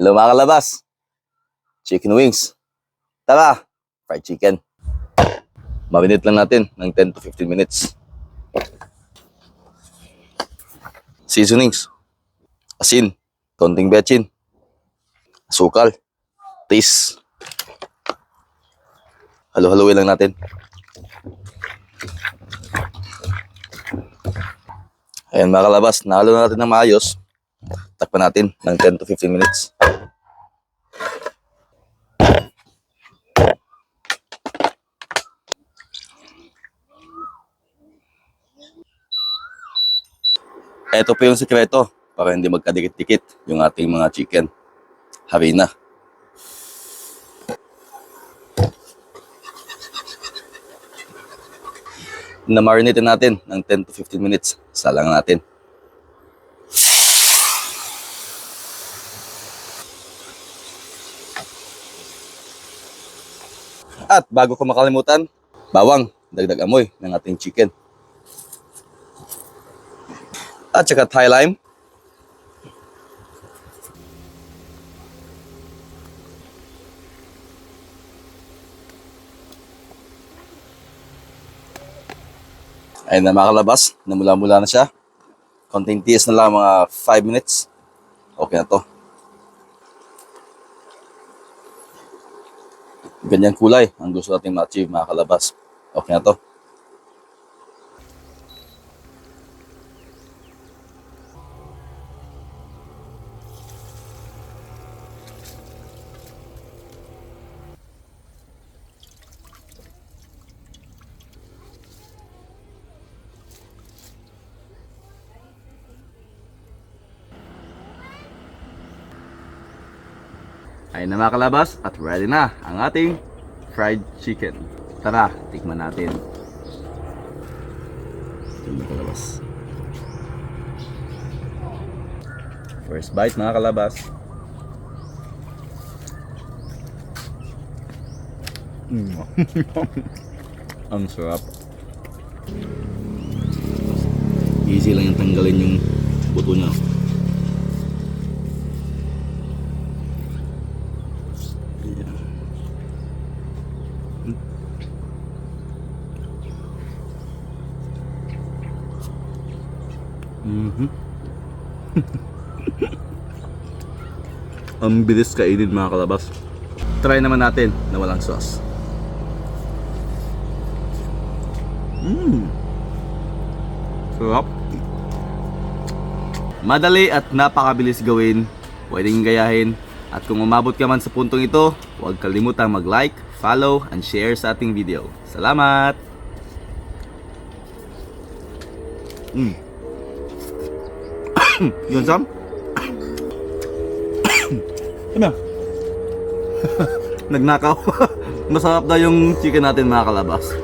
Hello mga kalabas, chicken wings. Tara, fried chicken. Marinate lang natin ng 10 to 15 minutes. Seasonings, asin, konting betchin, asukal, taste. Halo-haluin lang natin. Ayan mga kalabas, nahalo na natin ng maayos. Takpan natin ng 10 to 15 minutes. Ito po yung sikreto para hindi magkadikit-dikit yung ating mga chicken. Harina. Na-marinate natin ng 10 to 15 minutes. Salang natin. At bago ko makalimutan, bawang, dagdag amoy ng ating chicken. At saka Thai lime. Ayun na mga kalabas, namula-mula na siya. Konting tiis na lang, mga 5 minutes. Okay na to. Ganyang kulay ang gusto natin ma-achieve mga kalabas. Okay na to. Ayun na mga kalabas at ready na ang ating fried chicken. Tara, tikman natin. Ito mga kalabas. First bite mga kalabas. Ang sarap. Easy lang yung tanggalin yung buto niya. Ang bilis kainin mga kalabas. Try naman natin na walang sauce. Sarap. Madali at napakabilis gawin. Pwedeng gayahin. At kung umabot ka man sa puntong ito, huwag kalimutang mag-like, follow, and share sa ating video. Salamat! Yun Sam? Ano? Nagnakaw. Masarap daw yung chicken natin mga kalabas.